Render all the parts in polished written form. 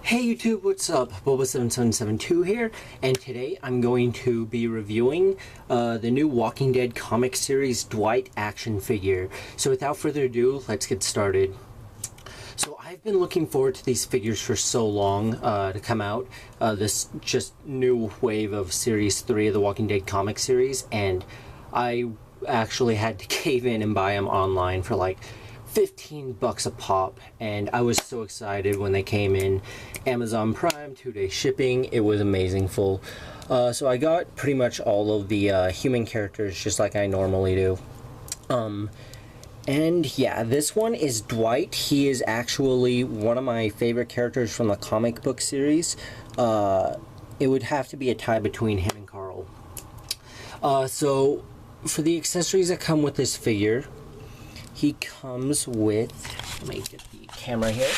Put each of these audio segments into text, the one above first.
Hey YouTube, what's up? Boba7772 here, and today I'm going to be reviewing the new Walking Dead comic series Dwight action figure. So without further ado, let's get started. So I've been looking forward to these figures for so long to come out, this just new wave of Series 3 of the Walking Dead comic series, and I actually had to cave in and buy them online for like $15 a pop, and I was so excited when they came in Amazon Prime, 2-day shipping. It was amazing full. So I got pretty much all of the human characters just like I normally do. And yeah, this one is Dwight. He is actually one of my favorite characters from the comic book series. It would have to be a tie between him and Carl. So for the accessories that come with this figure, he comes with, let me get the camera here.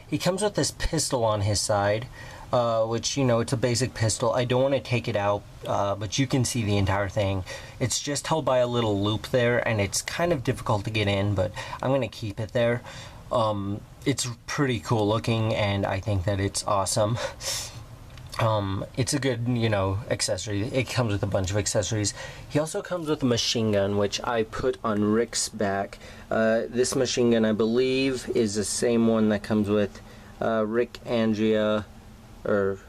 He comes with this pistol on his side, which, you know, it's a basic pistol. I don't want to take it out, but you can see the entire thing. It's just held by a little loop there, and it's kind of difficult to get in, but I'm going to keep it there. It's pretty cool looking, and I think that it's awesome. It's a good, you know, accessory. It comes with a bunch of accessories. He also comes with a machine gun, which I put on Rick's back. This machine gun, I believe, is the same one that comes with Rick, Andrea, or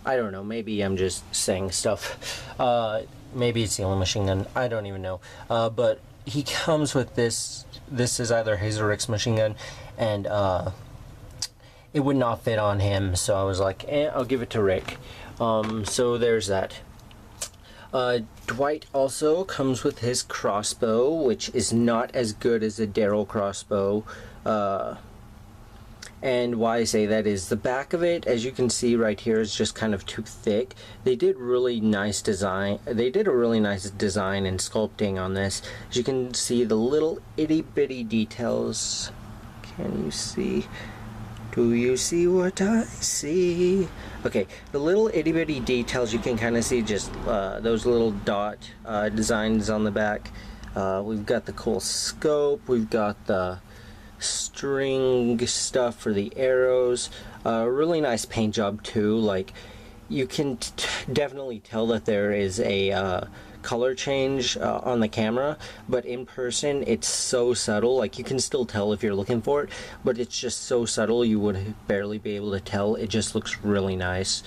I don't know, maybe I'm just saying stuff. Maybe it's the only machine gun, I don't even know. But he comes with this. This is either his or Rick's machine gun, and it would not fit on him, so I was like, I'll give it to Rick. So there's that. Dwight also comes with his crossbow, which is not as good as the Daryl crossbow. And why I say that is the back of it, as you can see right here, is just kind of too thick. They did really nice design. They did a really nice design and sculpting on this. As you can see, the little itty bitty details. Can you see? Do you see what I see? Okay, the little itty bitty details you can kind of see, just those little dot designs on the back. We've got the cool scope, we've got the string stuff for the arrows. Really nice paint job too. Like, you can definitely tell that there is a color change on the camera, but in person it's so subtle. Like, you can still tell if you're looking for it, but it's just so subtle you would barely be able to tell. It just looks really nice.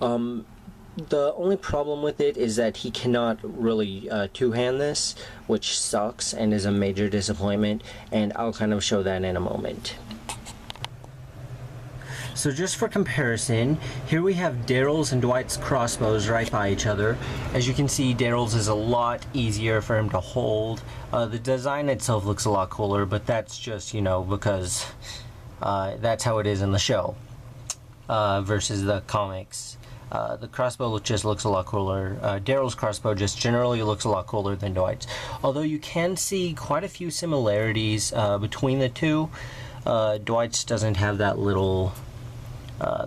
The only problem with it is that he cannot really two-hand this, which sucks and is a major disappointment, and I'll kind of show that in a moment. So just for comparison, here we have Daryl's and Dwight's crossbows right by each other. As you can see, Daryl's is a lot easier for him to hold. The design itself looks a lot cooler, but that's just, you know, because that's how it is in the show versus the comics. The crossbow just looks a lot cooler. Daryl's crossbow just generally looks a lot cooler than Dwight's. Although you can see quite a few similarities between the two. Dwight's doesn't have that little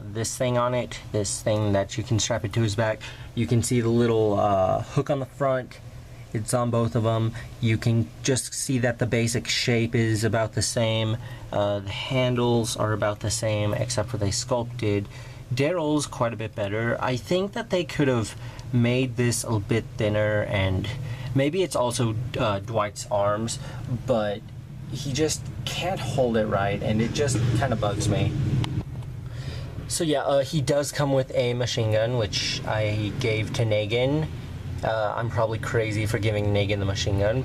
this thing on it, this thing that you can strap it to his back. You can see the little hook on the front. It's on both of them. You can just see that the basic shape is about the same. The handles are about the same, except for they sculpted. Daryl's quite a bit better. I think that they could have made this a bit thinner, and maybe it's also Dwight's arms, but he just can't hold it right, and it just kind of bugs me. So yeah, he does come with a machine gun, which I gave to Negan. I'm probably crazy for giving Negan the machine gun,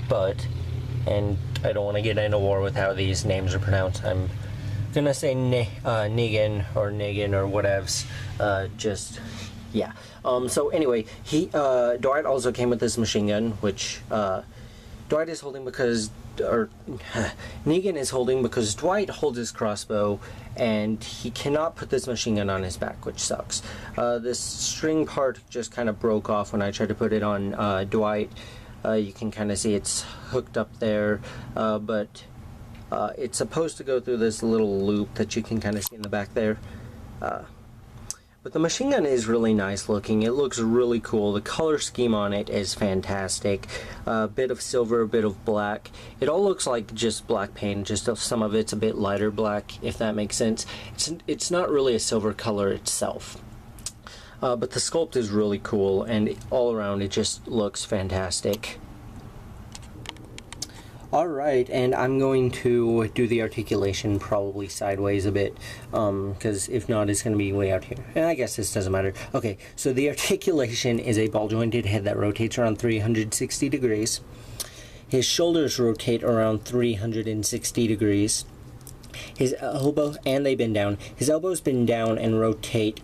and I don't want to get into war with how these names are pronounced. I'm gonna say Negan or whatevs. Just yeah. So anyway, Dwight also came with this machine gun, which Dwight is holding because, or Negan is holding because Dwight holds his crossbow, and he cannot put this machine gun on his back, which sucks. This string part just kind of broke off when I tried to put it on Dwight. You can kind of see it's hooked up there, but it's supposed to go through this little loop that you can kind of see in the back there. But the machine gun is really nice looking. It looks really cool. The color scheme on it is fantastic. A bit of silver, a bit of black. It all looks like just black paint, just some of it's a bit lighter black, if that makes sense. It's not really a silver color itself. But the sculpt is really cool, and all around it just looks fantastic. Alright, and I'm going to do the articulation probably sideways a bit, because if not, it's going to be way out here. And I guess this doesn't matter. Okay, so the articulation is a ball-jointed head that rotates around 360 degrees. His shoulders rotate around 360 degrees. His elbow, and they bend down. His elbows bend down and rotate.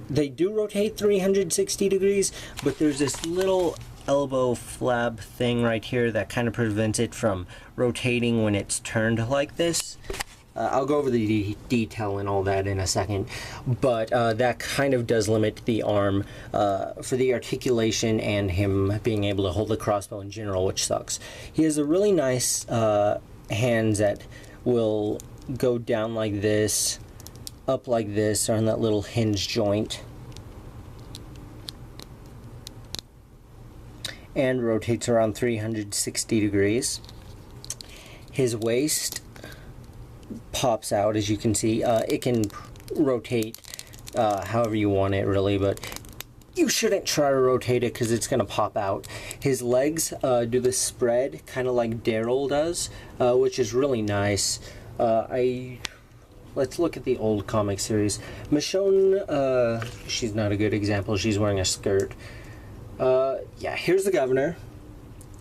They do rotate 360 degrees, but there's this little elbow flab thing right here that kind of prevents it from rotating when it's turned like this. I'll go over the detail and all that in a second, but that kind of does limit the arm for the articulation and him being able to hold the crossbow in general, which sucks. He has a really nice hands that will go down like this, up like this, on that little hinge joint, and rotates around 360 degrees. His waist pops out, as you can see. It can rotate however you want it, really, but you shouldn't try to rotate it because it's going to pop out. His legs do the spread, kind of like Daryl does, which is really nice. Let's look at the old comic series. Michonne, she's not a good example. She's wearing a skirt. Yeah, here's the governor,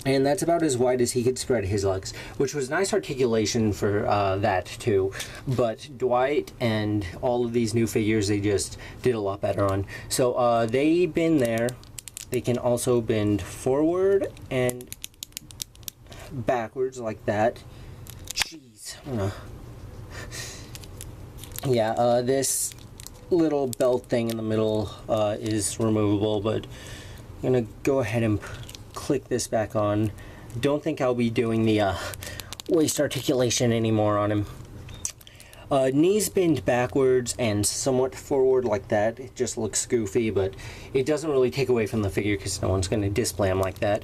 and that's about as wide as he could spread his legs, which was nice articulation for that too. But Dwight and all of these new figures, they just did a lot better on. So they bend there. They can also bend forward and backwards like that. Jeez, yeah, this little belt thing in the middle is removable, but I'm gonna go ahead and click this back on. Don't think I'll be doing the waist articulation anymore on him. Knees bend backwards and somewhat forward like that. It just looks goofy, but it doesn't really take away from the figure because no one's going to display him like that.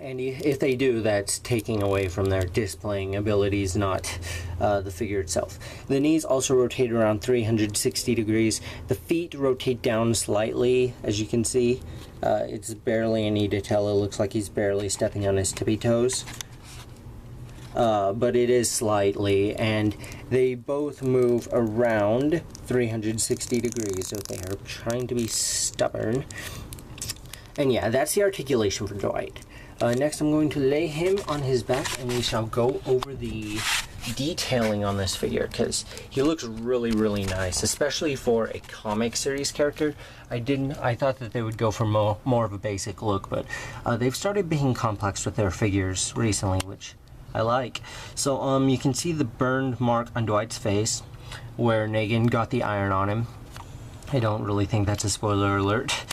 And if they do, that's taking away from their displaying abilities, not the figure itself. The knees also rotate around 360 degrees. The feet rotate down slightly, as you can see. It's barely any detail. It looks like he's barely stepping on his tippy toes. But it is slightly, and they both move around 360 degrees, so they are trying to be stubborn. And yeah, that's the articulation for Dwight. Next, I'm going to lay him on his back, and we shall go over the detailing on this figure, because he looks really, really nice, especially for a comic series character. I thought that they would go for more of a basic look, but they've started being complex with their figures recently, which I like. So you can see the burned mark on Dwight's face, where Negan got the iron on him. I don't really think that's a spoiler alert.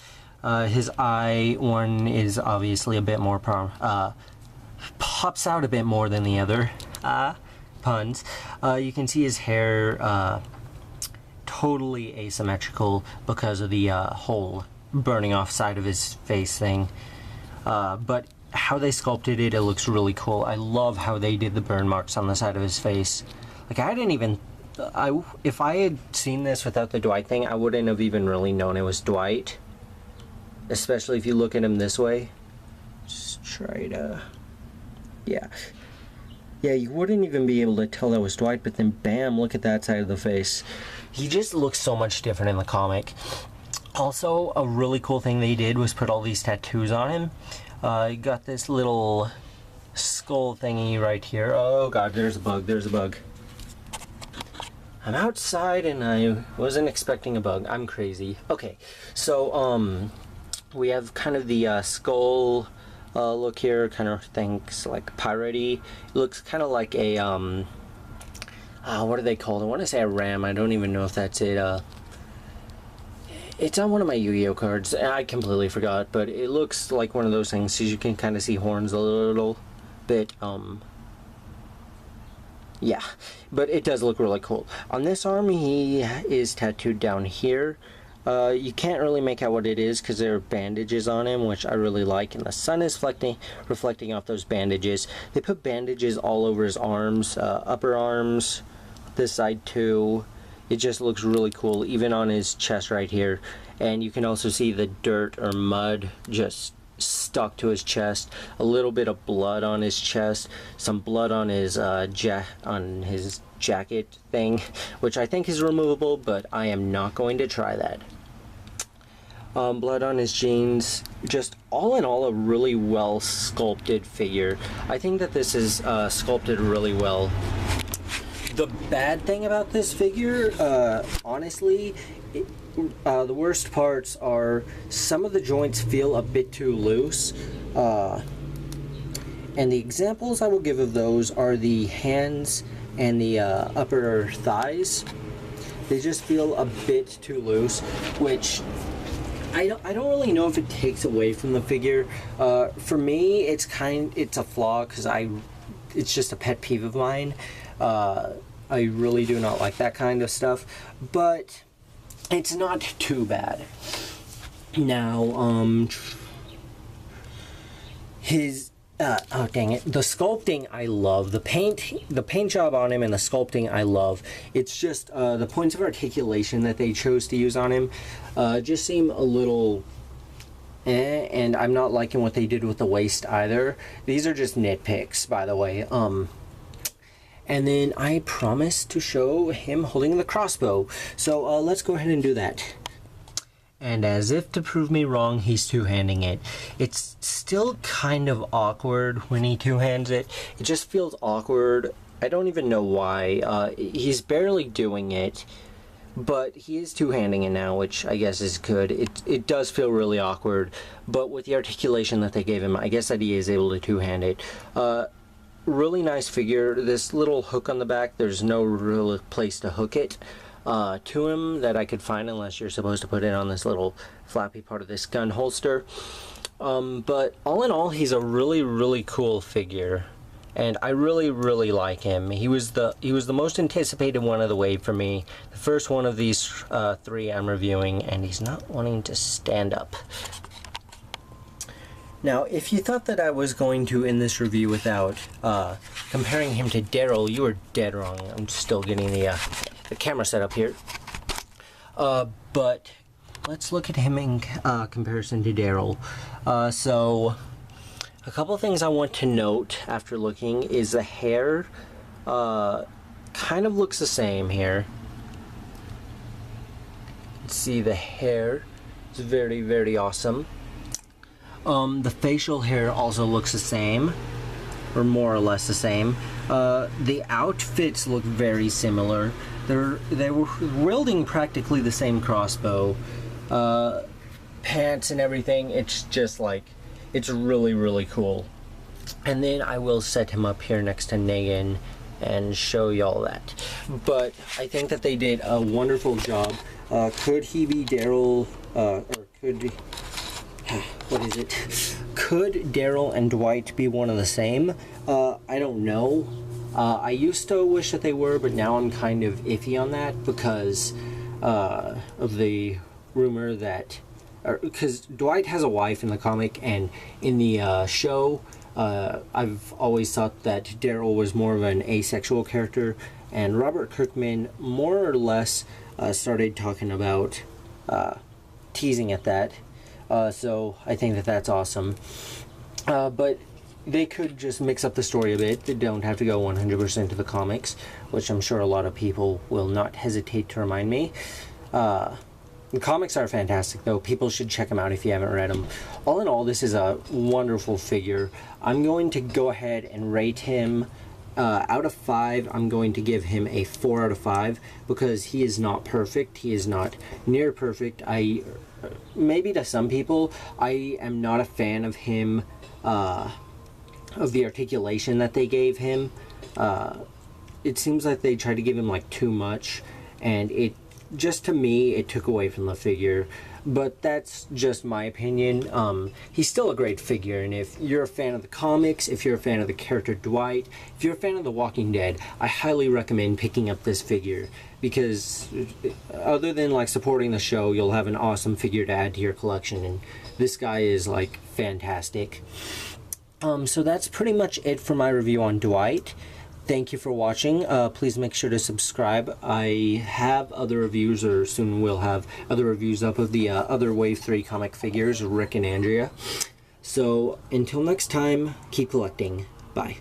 His eye one is obviously a bit more pops out a bit more than the other. Puns. You can see his hair totally asymmetrical because of the whole burning off side of his face thing. But how they sculpted it, it looks really cool. I love how they did the burn marks on the side of his face. Like, I didn't even... if I had seen this without the Dwight thing, I wouldn't have even really known it was Dwight. Especially if you look at him this way. Just try to... Yeah. Yeah, you wouldn't even be able to tell that was Dwight, but then bam, look at that side of the face. He just looks so much different in the comic. Also, a really cool thing they did was put all these tattoos on him. You got this little skull thingy right here. Oh god, there's a bug, there's a bug. I'm outside and I wasn't expecting a bug. I'm crazy. Okay, so, we have kind of the skull look here, kind of things like piratey. It looks kind of like a, what are they called? I want to say a ram. I don't even know if that's it. It's on one of my Yu-Gi-Oh cards. I completely forgot, but it looks like one of those things. So you can kind of see horns a little bit. Yeah, but it does look really cool. On this arm, he is tattooed down here. You can't really make out what it is because there are bandages on him, which I really like, and the sun is reflecting off those bandages. They put bandages all over his arms, upper arms, this side too. It just looks really cool, even on his chest right here. And you can also see the dirt or mud just stuck to his chest, a little bit of blood on his chest, some blood on his jacket thing, which I think is removable, but I am not going to try that. Blood on his jeans. Just all in all, a really well sculpted figure. I think that this is sculpted really well. The bad thing about this figure, honestly, the worst parts are some of the joints feel a bit too loose, and the examples I will give of those are the hands and the upper thighs. They just feel a bit too loose, which I don't really know if it takes away from the figure. For me, it's a flaw because it's just a pet peeve of mine. I really do not like that kind of stuff, but it's not too bad. Now, oh dang it, the sculpting I love. The paint job on him and the sculpting I love. It's just the points of articulation that they chose to use on him just seem a little and I'm not liking what they did with the waist either. These are just nitpicks, by the way. And then I promised to show him holding the crossbow. So let's go ahead and do that. And as if to prove me wrong, he's two-handing it. It's still kind of awkward when he two-hands it. It just feels awkward. I don't even know why. He's barely doing it, but he is two-handing it now, which I guess is good. It does feel really awkward, but with the articulation that they gave him, I guess that he is able to two-hand it. Really nice figure. This little hook on the back, there's no real place to hook it to him that I could find, unless you're supposed to put it on this little flappy part of this gun holster. But all in all, he's a really cool figure, and I really like him. He was the most anticipated one of the wave for me. The first one of these three I'm reviewing, and he's not wanting to stand up. Now, if you thought that I was going to end this review without comparing him to Daryl, you were dead wrong. I'm still getting the camera set up here. But let's look at him in comparison to Daryl. So, a couple of things I want to note after looking is the hair kind of looks the same here. Let's see, the hair is very awesome. The facial hair also looks the same, or more or less the same. The outfits look very similar. They were wielding practically the same crossbow. Pants and everything, it's just like, it's really cool. And then I will set him up here next to Negan and show y'all that. But I think that they did a wonderful job. Could he be Daryl, or could... what is it? Could Daryl and Dwight be one of the same? I don't know. I used to wish that they were, but now I'm kind of iffy on that because of the rumor that... Because Dwight has a wife in the comic, and in the show, I've always thought that Daryl was more of an asexual character, and Robert Kirkman more or less started talking about teasing at that. So I think that that's awesome. But they could just mix up the story a bit. They don't have to go 100% to the comics, which I'm sure a lot of people will not hesitate to remind me. The comics are fantastic, though. People should check them out if you haven't read them. All in all, this is a wonderful figure. I'm going to go ahead and rate him out of 5. I'm going to give him a 4 out of 5 because he is not perfect. He is not near perfect. Maybe to some people, I am not a fan of him, of the articulation that they gave him. It seems like they tried to give him like too much, and just to me, it took away from the figure. but that's just my opinion. He's still a great figure, and if you're a fan of the comics, if you're a fan of the character Dwight, if you're a fan of The Walking Dead, I highly recommend picking up this figure, because other than like supporting the show, you'll have an awesome figure to add to your collection, and this guy is like fantastic. So that's pretty much it for my review on Dwight. Thank you for watching. Please make sure to subscribe. I have other reviews, or soon we'll have other reviews up of the other Wave 3 comic figures, Rick and Andrea. So until next time, keep collecting. Bye.